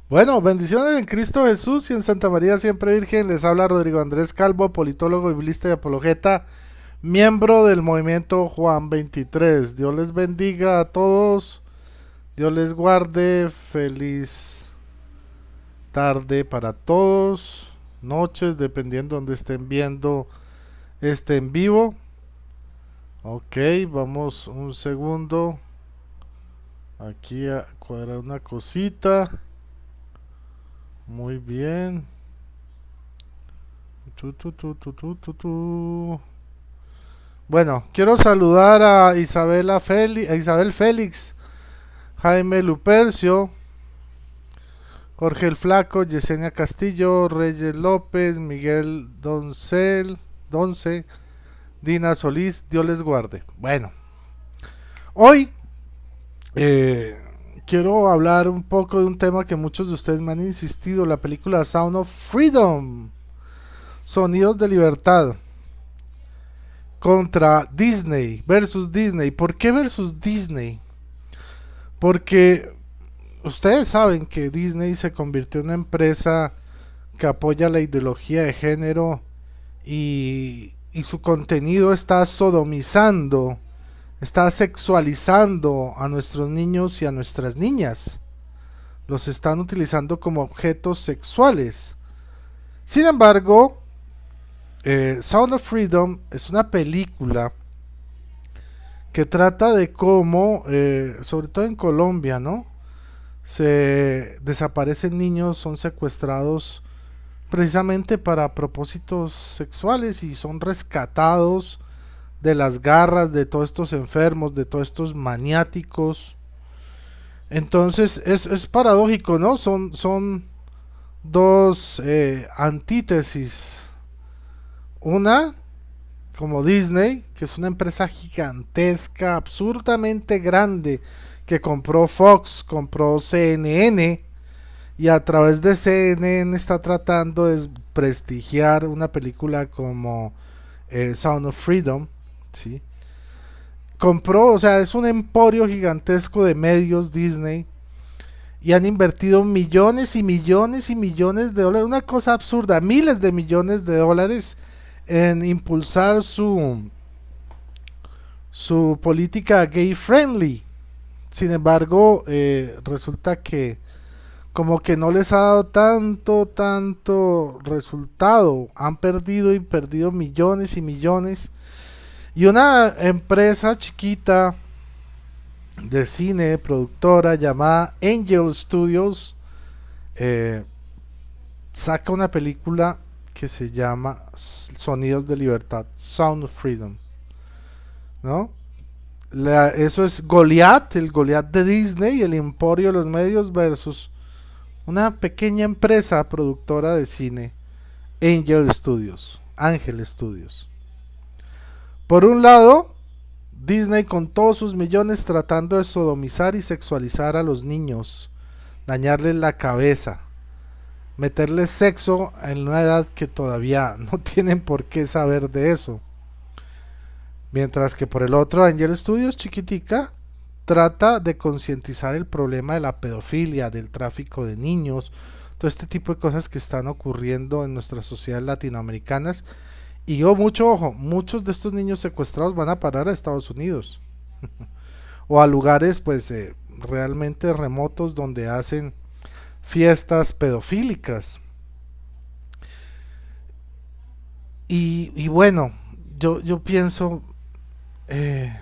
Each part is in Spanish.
Bueno, bendiciones en Cristo Jesús y en Santa María Siempre Virgen. Les habla Rodrigo Andrés Calvo, politólogo, biblista y apologeta, miembro del movimiento Juan 23. Dios les bendiga a todos, Dios les guarde, feliz tarde para todos, noches, dependiendo donde estén viendo este en vivo. Ok, vamos un segundo aquí a cuadrar una cosita. Muy bien. Tu. Bueno, quiero saludar a a Isabel Félix, Jaime Lupercio, Jorge el Flaco, Yesenia Castillo, Reyes López, Miguel Donce, Dina Solís, Dios les guarde. Bueno, hoy eh, quiero hablar un poco de un tema que muchos de ustedes me han insistido, la película Sound of Freedom, Sonidos de Libertad, contra Disney, versus Disney. ¿Por qué versus Disney? Porque ustedes saben que Disney se convirtió en una empresa que apoya la ideología de género y su contenido está sodomizando, está sexualizando a nuestros niños y a nuestras niñas. Los están utilizando como objetos sexuales. Sin embargo, Sound of Freedom es una película que trata de cómo, sobre todo en Colombia, ¿no? Se desaparecen niños, son secuestrados precisamente para propósitos sexuales y son rescatados de las garras de todos estos enfermos, de todos estos maniáticos. Entonces es paradójico, ¿no? Son dos antítesis. Una, como Disney, que es una empresa gigantesca, absurdamente grande, que compró Fox, compró CNN, y a través de CNN está tratando de prestigiar una película como Sound of Freedom, ¿sí? Compró, o sea, es un emporio gigantesco de medios Disney y han invertido millones y millones y millones de dólares, una cosa absurda, miles de millones de dólares en impulsar su política gay friendly. Sin embargo, resulta que como que no les ha dado tanto resultado. Han perdido y perdido millones y millones. Y una empresa chiquita de cine, productora llamada Angel Studios, eh, saca una película que se llama Sonidos de Libertad, Sound of Freedom, ¿no? Eso es Goliath, el Goliath de Disney, el emporio de los medios versus una pequeña empresa productora de cine, Ángel Studios. Por un lado, Disney con todos sus millones tratando de sodomizar y sexualizar a los niños, dañarles la cabeza, meterles sexo en una edad que todavía no tienen por qué saber de eso. Mientras que por el otro, Angel Studios, chiquitica, trata de concientizar el problema de la pedofilia, del tráfico de niños, todo este tipo de cosas que están ocurriendo en nuestras sociedades latinoamericanas. Y mucho ojo, muchos de estos niños secuestrados van a parar a Estados Unidos o a lugares pues realmente remotos donde hacen fiestas pedofílicas. Y bueno, yo pienso, eh,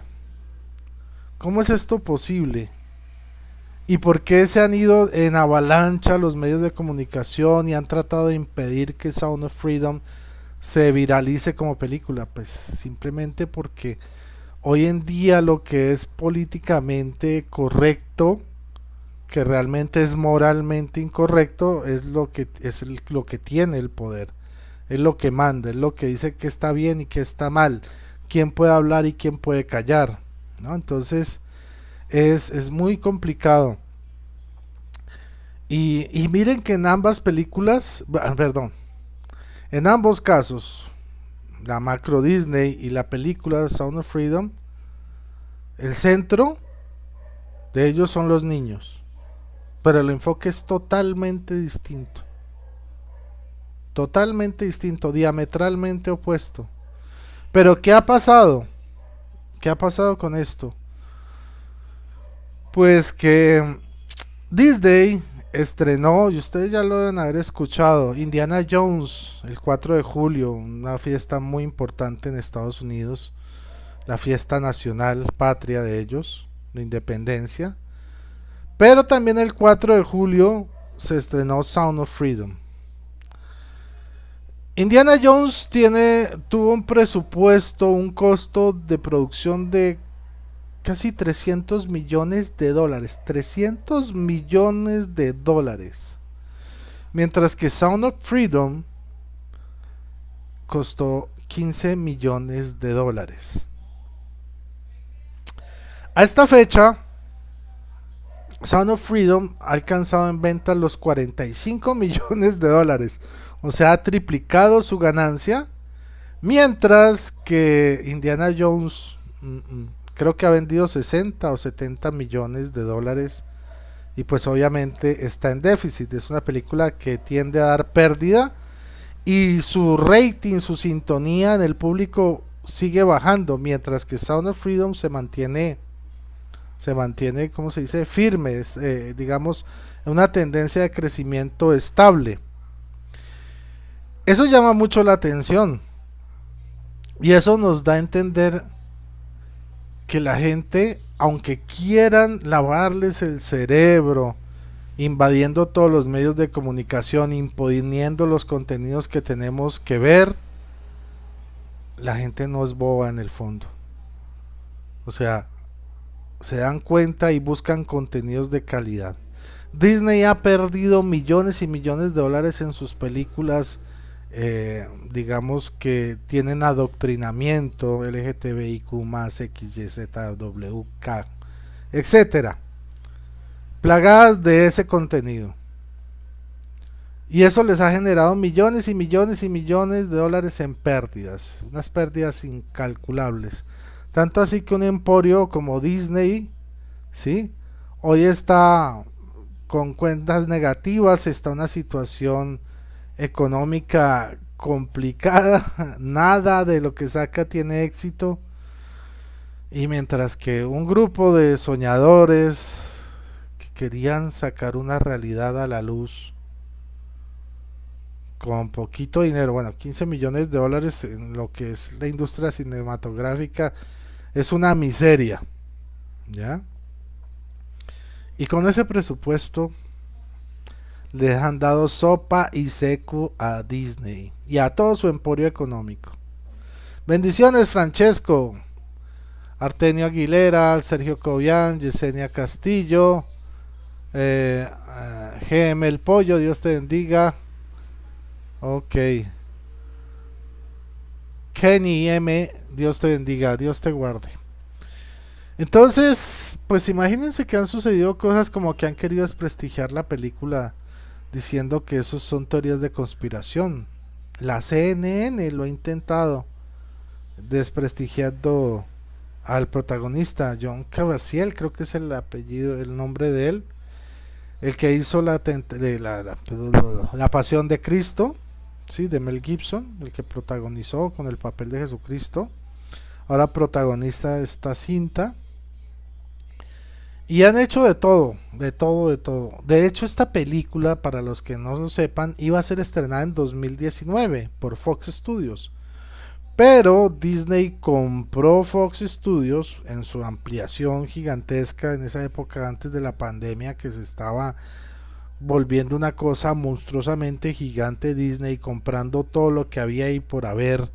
¿cómo es esto posible? ¿Y por qué se han ido en avalancha los medios de comunicación y han tratado de impedir que Sound of Freedom se viralice como película? Pues simplemente porque hoy en día lo que es políticamente correcto, que realmente es moralmente incorrecto, es lo que tiene el poder, es lo que manda, es lo que dice que está bien y que está mal, quién puede hablar y quién puede callar, ¿no? Entonces es muy complicado. Y miren que en ambas películas, perdón, en ambos casos, la macro Disney y la película Sound of Freedom, el centro de ellos son los niños. pero el enfoque es totalmente distinto, diametralmente opuesto. Pero ¿qué ha pasado? ¿Qué ha pasado con esto? Pues que Disney estrenó, y ustedes ya lo deben haber escuchado, Indiana Jones el 4 de julio, una fiesta muy importante en Estados Unidos, la fiesta nacional patria de ellos, de independencia. Pero también el 4 de julio se estrenó Sound of Freedom. Indiana Jones tuvo un presupuesto, un costo de producción de casi 300 millones de dólares. 300 millones de dólares. Mientras que Sound of Freedom costó 15 millones de dólares. A esta fecha, Sound of Freedom ha alcanzado en venta los 45 millones de dólares. O sea, ha triplicado su ganancia. Mientras que Indiana Jones creo que ha vendido 60 o 70 millones de dólares. Y pues obviamente está en déficit. Es una película que tiende a dar pérdida. Y su rating, su sintonía en el público sigue bajando. Mientras que Sound of Freedom se mantiene, ¿cómo se dice? Firme, digamos, una tendencia de crecimiento estable. Eso llama mucho la atención. Y eso nos da a entender que la gente, aunque quieran lavarles el cerebro, invadiendo todos los medios de comunicación, imponiendo los contenidos que tenemos que ver, la gente no es boba en el fondo. O sea, se dan cuenta y buscan contenidos de calidad. Disney ha perdido millones y millones de dólares en sus películas, digamos que tienen adoctrinamiento LGTBIQ+, XYZWK, etcétera, plagadas de ese contenido. Y eso les ha generado millones y millones y millones de dólares en pérdidas, unas pérdidas incalculables. Tanto así que un emporio como Disney, ¿sí?, hoy está con cuentas negativas, está en una situación económica complicada, nada de lo que saca tiene éxito. Y mientras que un grupo de soñadores que querían sacar una realidad a la luz con poquito dinero, bueno, 15 millones de dólares en lo que es la industria cinematográfica es una miseria, ¿ya? Y con ese presupuesto les han dado sopa y seco a Disney y a todo su emporio económico. Bendiciones, Francesco, Artenio Aguilera, Sergio Cobian, Yesenia Castillo, GM El Pollo, Dios te bendiga. Ok. Kenny M, Dios te bendiga, Dios te guarde. Entonces, pues imagínense que han sucedido cosas como que han querido desprestigiar la película diciendo que esos son teorías de conspiración. La CNN lo ha intentado, desprestigiando al protagonista, John Caviezel, creo que es el apellido, el nombre de él, el que hizo la Pasión de Cristo, sí, de Mel Gibson, el que protagonizó con el papel de Jesucristo, ahora protagonista de esta cinta. Y han hecho de todo, de todo, de todo. De hecho, esta película, para los que no lo sepan, iba a ser estrenada en 2019 por Fox Studios. Pero Disney compró Fox Studios en su ampliación gigantesca en esa época antes de la pandemia, que se estaba volviendo una cosa monstruosamente gigante. Disney comprando todo lo que había ahí por haber,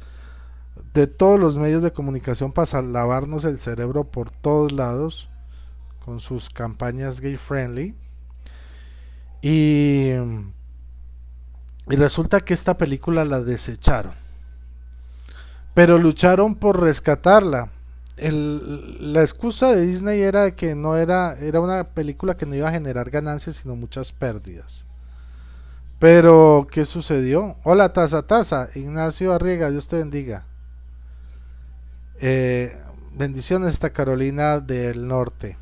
de todos los medios de comunicación, para lavarnos el cerebro por todos lados con sus campañas gay friendly. Y resulta que esta película la desecharon, pero lucharon por rescatarla. La excusa de Disney era que no era una película que no iba a generar ganancias sino muchas pérdidas. Pero ¿qué sucedió? Hola Taza, Ignacio Arriega, Dios te bendiga. Bendiciones hasta Carolina del Norte.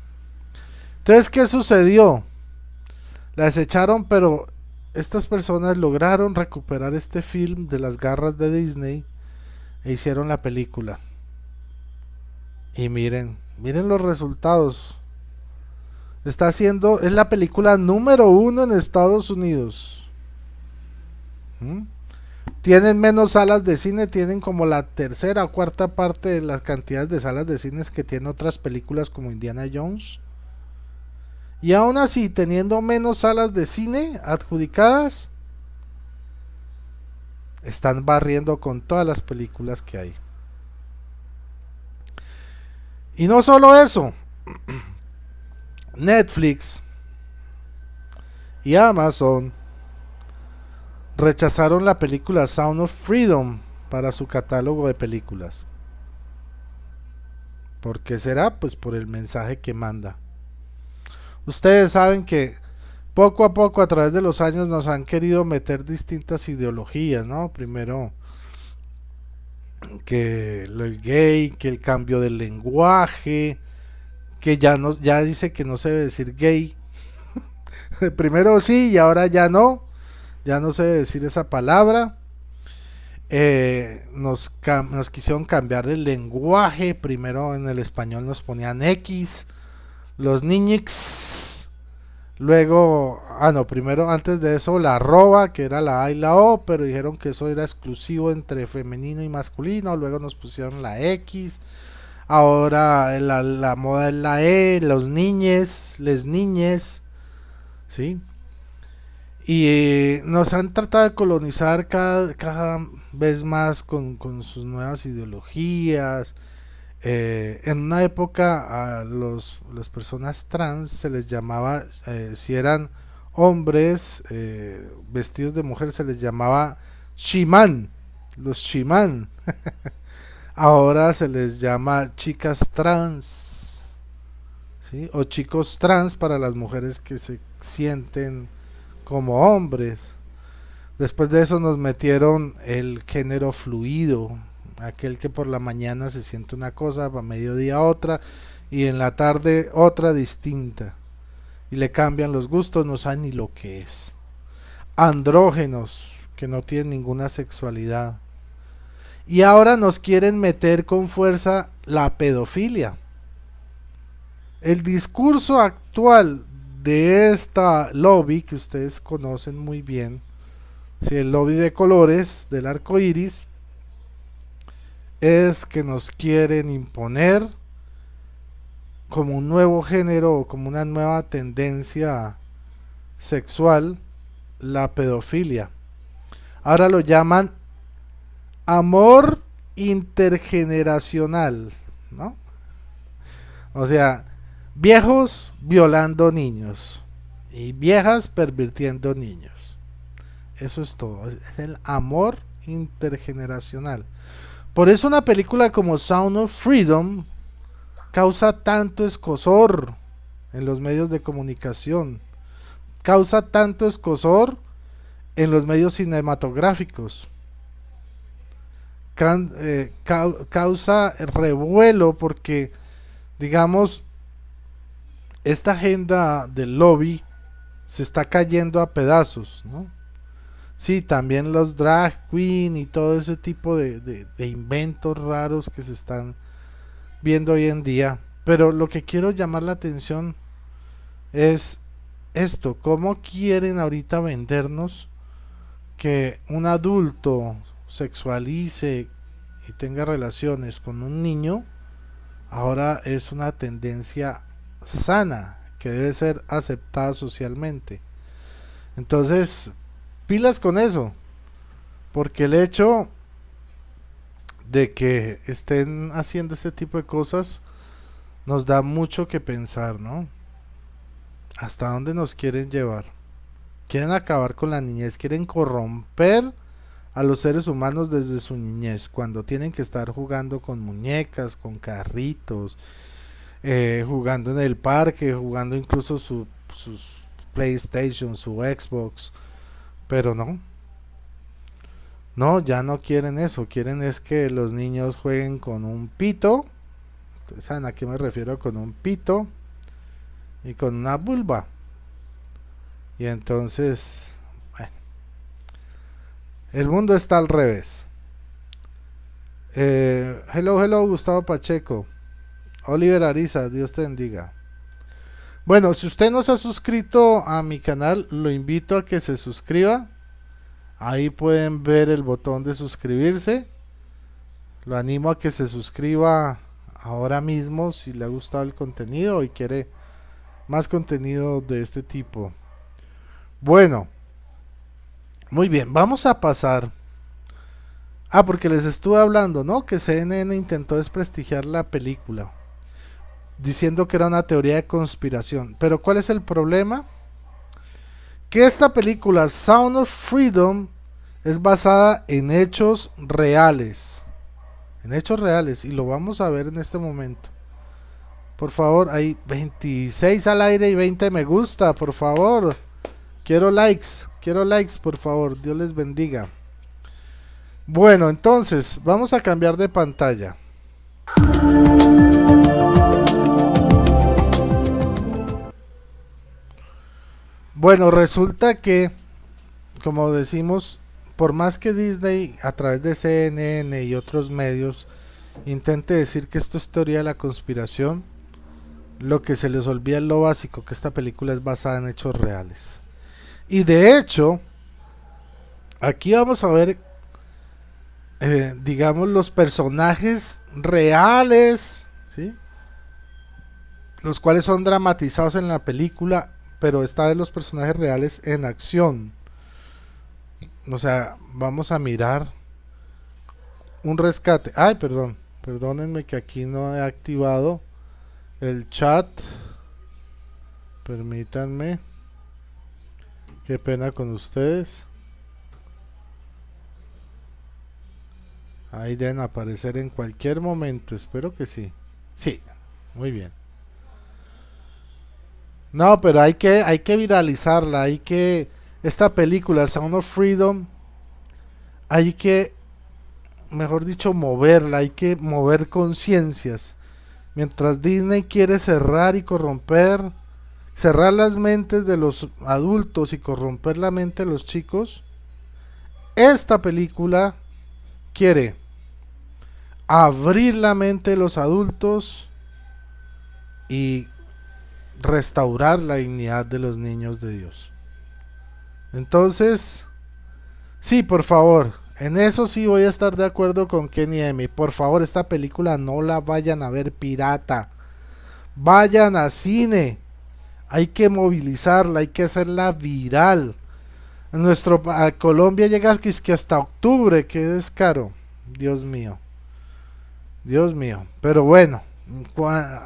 Entonces, ¿qué sucedió? La desecharon, pero estas personas lograron recuperar este film de las garras de Disney e hicieron la película. Y miren los resultados. Es la película número 1 en Estados Unidos. ¿Mm? Tienen menos salas de cine, tienen como la tercera o cuarta parte de las cantidades de salas de cines que tienen otras películas como Indiana Jones. Y aún así, teniendo menos salas de cine adjudicadas, están barriendo con todas las películas que hay. Y no solo eso, Netflix y Amazon rechazaron la película Sound of Freedom para su catálogo de películas. ¿Por qué será? Pues por el mensaje que manda. Ustedes saben que poco a poco a través de los años nos han querido meter distintas ideologías, ¿no? Primero que el gay, que el cambio del lenguaje, que ya dice que no se debe decir gay. Primero sí y ahora ya no se debe decir esa palabra. Nos quisieron cambiar el lenguaje. Primero en el español nos ponían X, los niñix. Luego, primero antes de eso la arroba, que era la A y la O, pero dijeron que eso era exclusivo entre femenino y masculino. Luego nos pusieron la X. Ahora la moda es la E, los niñes, les niñes, ¿sí? Y nos han tratado de colonizar cada vez más con sus nuevas ideologías. En una época a las personas trans se les llamaba, si eran hombres vestidos de mujer, se les llamaba chimán, los chimán. Ahora se les llama chicas trans, ¿sí? O chicos trans para las mujeres que se sienten como hombres. Después de eso nos metieron el género fluido, aquel que por la mañana se siente una cosa, para mediodía otra y en la tarde otra distinta. Y le cambian los gustos, no saben ni lo que es. Andrógenos, que no tienen ninguna sexualidad. Y ahora nos quieren meter con fuerza la pedofilia. El discurso actual de esta lobby que ustedes conocen muy bien, ¿sí? El lobby de colores del arco iris, es que nos quieren imponer como un nuevo género o como una nueva tendencia sexual la pedofilia. Ahora lo llaman amor intergeneracional, ¿no? O sea, viejos violando niños y viejas pervirtiendo niños. Eso es todo, es el amor intergeneracional. Por eso una película como Sound of Freedom causa tanto escozor en los medios de comunicación, causa tanto escozor en los medios cinematográficos, causa revuelo porque, digamos, esta agenda del lobby se está cayendo a pedazos, ¿no? Sí, también los drag queen y todo ese tipo de inventos raros que se están viendo hoy en día. Pero lo que quiero llamar la atención es esto, cómo quieren ahorita vendernos que un adulto sexualice y tenga relaciones con un niño. Ahora es una tendencia sana que debe ser aceptada socialmente. Entonces, pilas con eso, porque el hecho de que estén haciendo este tipo de cosas nos da mucho que pensar, ¿no? ¿Hasta dónde nos quieren llevar? Quieren acabar con la niñez, quieren corromper a los seres humanos desde su niñez, cuando tienen que estar jugando con muñecas, con carritos, jugando en el parque, jugando incluso sus PlayStation, su Xbox. Pero no, ya no quieren eso, quieren es que los niños jueguen con un pito. Ustedes saben a qué me refiero, con un pito y con una vulva. Y entonces, bueno, el mundo está al revés. Hello, Gustavo Pacheco. Oliver Ariza, Dios te bendiga. Bueno, si usted no se ha suscrito a mi canal, lo invito a que se suscriba. Ahí pueden ver el botón de suscribirse. Lo animo a que se suscriba ahora mismo si le ha gustado el contenido y quiere más contenido de este tipo. Bueno, muy bien, vamos a pasar. Porque les estuve hablando, ¿no? Que CNN intentó desprestigiar la película, diciendo que era una teoría de conspiración. Pero ¿cuál es el problema? Que esta película, Sound of Freedom, es basada en hechos reales. En hechos reales. Y lo vamos a ver en este momento. Por favor, hay 26 al aire y 20 me gusta, por favor. Quiero likes, por favor. Dios les bendiga. Bueno, entonces, vamos a cambiar de pantalla. Bueno, resulta que, como decimos, por más que Disney a través de CNN y otros medios intente decir que esto es teoría de la conspiración, lo que se les olvida es lo básico, que esta película es basada en hechos reales. Y de hecho, aquí vamos a ver, digamos, los personajes reales, ¿sí? Los cuales son dramatizados en la película, pero esta vez los personajes reales en acción. O sea, vamos a mirar un rescate. Ay, perdónenme que aquí no he activado el chat. Permítanme. Qué pena con ustedes. Ahí deben aparecer en cualquier momento. Espero que sí. Sí, muy bien. No, pero hay que viralizarla. Esta película, Sound of Freedom, hay que, mejor dicho, moverla. Hay que mover conciencias. Mientras Disney quiere cerrar y corromper, cerrar las mentes de los adultos y corromper la mente de los chicos, esta película quiere abrir la mente de los adultos y restaurar la dignidad de los niños de Dios. Entonces, sí, por favor, en eso sí voy a estar de acuerdo con Kenny M. Por favor, esta película no la vayan a ver pirata. Vayan a cine. Hay que movilizarla, hay que hacerla viral. A Colombia llega que hasta octubre, que descaro. Dios mío. Pero bueno,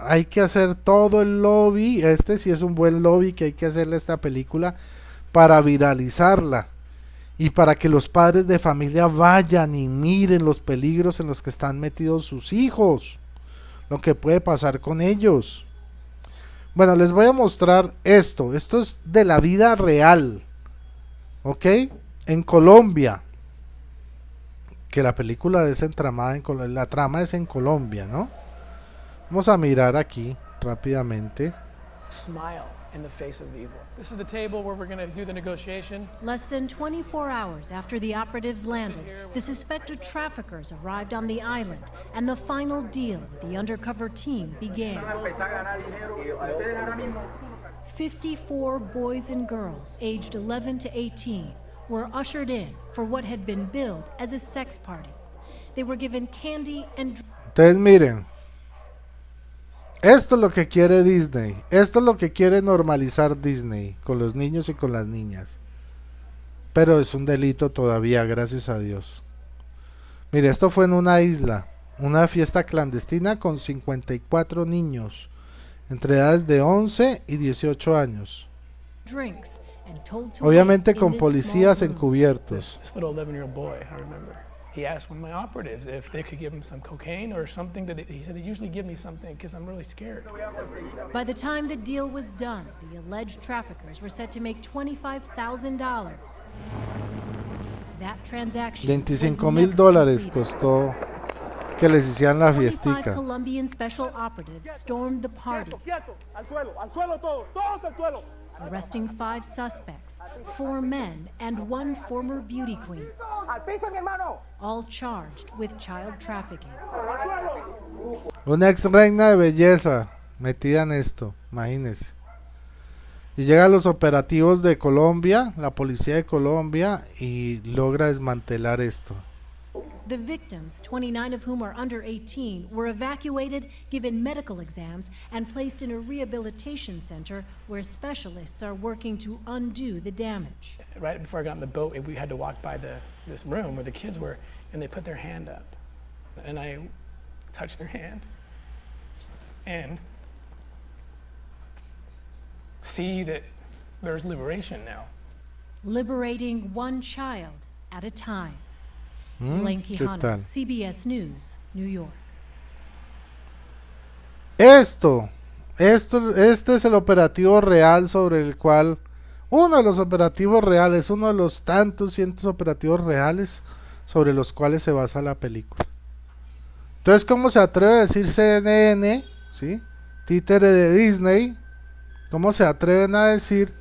hay que hacer todo el lobby. Este sí es un buen lobby que hay que hacerle a esta película para viralizarla. Y para que los padres de familia vayan y miren los peligros en los que están metidos sus hijos. Lo que puede pasar con ellos. Bueno, les voy a mostrar esto. Esto es de la vida real. ¿Ok? En Colombia. Que la película es entramada en Colombia. La trama es en Colombia, ¿no? Vamos a mirar aquí rápidamente. Smile in the face of evil. This is the table where we're going to do the negotiation. Less than 24 hours after the operatives landed, the suspected traffickers arrived on the island, and the final deal with the undercover team began. 54 boys and girls aged 11 to 18 were ushered in for what had been billed as a sex party. They were given candy and... Entonces miren, esto es lo que quiere Disney, esto es lo que quiere normalizar Disney con los niños y con las niñas. Pero es un delito todavía, gracias a Dios. Mire, esto fue en una isla, una fiesta clandestina con 54 niños, entre edades de 11 y 18 años. Obviamente con policías encubiertos. He asked one of my operatives if they could give him some cocaine or something. He said they usually give me something because I'm really scared. By the time the deal was done, the alleged traffickers were set to make $25,000. That transaction $25,000 costó que les hicieran la fiestica. Colombian special operatives stormed the party. Quieto, al suelo todos al suelo. arresting 5 suspects, 4 men and 1 former beauty queen, all charged with child trafficking. Una ex reina de belleza metida en esto, imagínense. Y llega a los operativos de Colombia, la policía de Colombia, y logra desmantelar esto. The victims, 29 of whom are under 18, were evacuated, given medical exams, and placed in a rehabilitation center where specialists are working to undo the damage. Right before I got in the boat, we had to walk by this room where the kids were, and they put their hand up. And I touched their hand and see that there's liberation now. Liberating one child at a time. Blaine ¿Qué Quijano, tal? CBS News, New York. Este es el operativo real sobre el cual, uno de los operativos reales, uno de los tantos cientos operativos reales sobre los cuales se basa la película. Entonces, ¿cómo se atreve a decir CNN, ¿sí? Títere de Disney? ¿Cómo se atreven a decir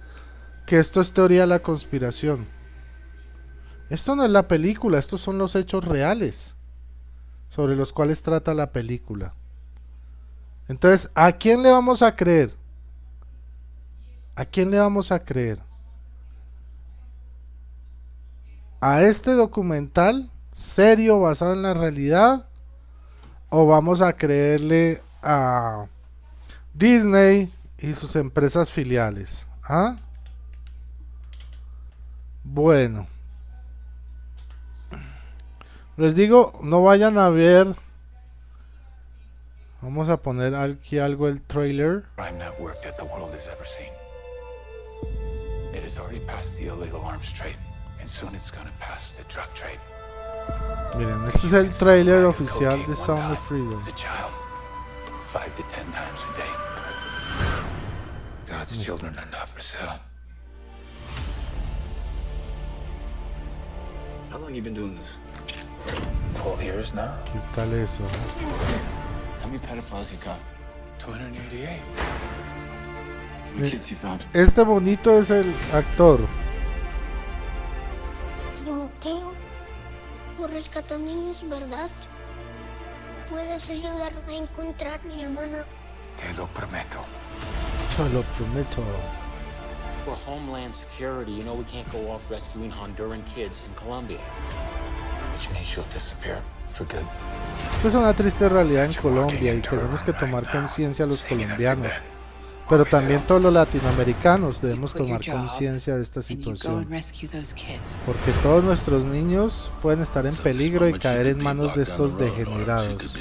que esto es teoría de la conspiración? Esto no es la película, estos son los hechos reales sobre los cuales trata la película. Entonces, ¿a quién le vamos a creer? ¿A quién le vamos a creer? ¿A este documental serio basado en la realidad? ¿O vamos a creerle a Disney y sus empresas filiales? ¿Ah? Bueno. Les digo, no vayan a ver. Vamos a poner aquí algo el trailer. Crime network that the world has ever seen. It has already passed the illegal arms trade, and soon it's going to pass the drug trade. Miren, este es el trailer oficial de Sound of Freedom. The child, 5 to 10 times a day. God's children are not for sale. How long you been doing this? 12 years now. ¿Qué tal eso? How many pedophiles you got? 288. How many kids you found? Este bonito es el actor. Timoteo, tú rescatas niños, ¿verdad? ¿Puedes ayudarme a encontrar a mi hermana? Te lo prometo. Te lo prometo. For Homeland Security, you know we can't go off rescuing Honduran kids in Colombia. Which means she'll disappear for good. Esta es una triste realidad en Colombia y tenemos que tomar conciencia los colombianos, pero también todos los latinoamericanos debemos tomar conciencia de esta situación, porque todos nuestros niños pueden estar en peligro y caer en manos de estos degenerados.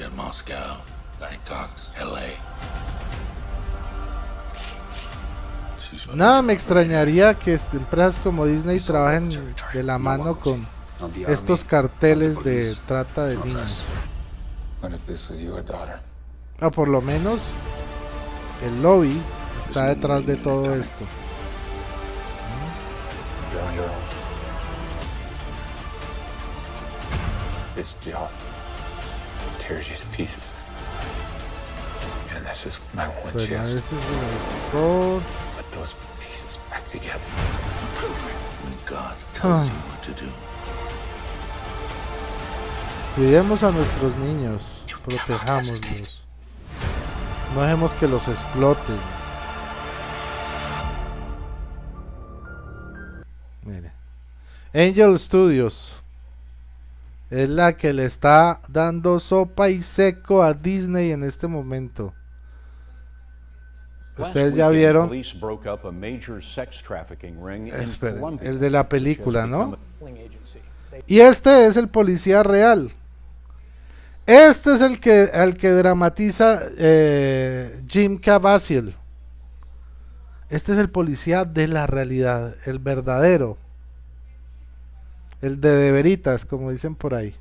Nada me extrañaría que empresas como Disney trabajen de la mano con estos carteles de trata de niños. O por lo menos el lobby está detrás de todo esto. This job tears you to pieces. And this is my one Bueno, chance ese es el actor. to put those pieces back together. When God tells you what to do. Cuidemos a nuestros niños, protejámoslos. No dejemos que los exploten. Mire. Angel Studios es la que le está dando sopa y seco a Disney en este momento. Ustedes ya vieron. Esperen, el de la película, ¿no? Y este es el policía real. Este es el que dramatiza Jim Caviezel. Este es el policía de la realidad, el verdadero, el de veritas, como dicen por ahí.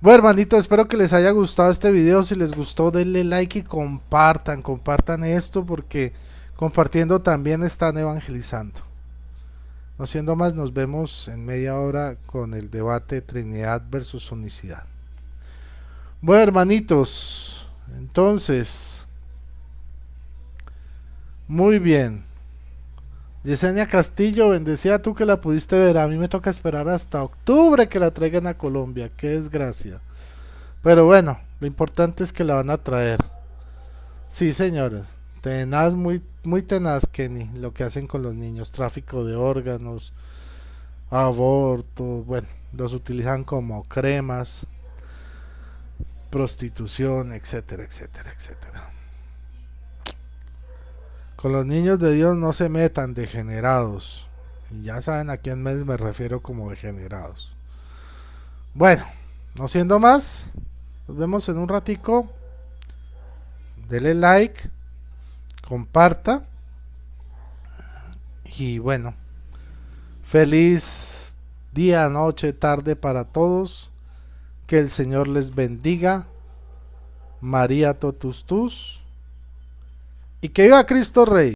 Bueno, hermanitos, espero que les haya gustado este video. Si les gustó, denle like y compartan esto, porque compartiendo también están evangelizando. No siendo más, nos vemos en media hora con el debate Trinidad versus unicidad. Bueno, hermanitos, entonces Muy bien. Yesenia Castillo, bendecida tú que la pudiste ver. A mí me toca esperar hasta octubre que la traigan a Colombia. Qué desgracia. Pero bueno, lo importante es que la van a traer. Sí, señores. Tenaz, muy tenaz, Kenny, lo que hacen con los niños. Tráfico de órganos, aborto, bueno, los utilizan como cremas, prostitución, etcétera, etcétera, etcétera. Con los niños de Dios no se metan, degenerados. Y ya saben a quién me refiero como degenerados. Bueno, no siendo más, nos vemos en un ratico. Dele like, comparta. Y bueno, feliz día, noche, tarde para todos. Que el Señor les bendiga. María totus tus. Y que viva Cristo Rey.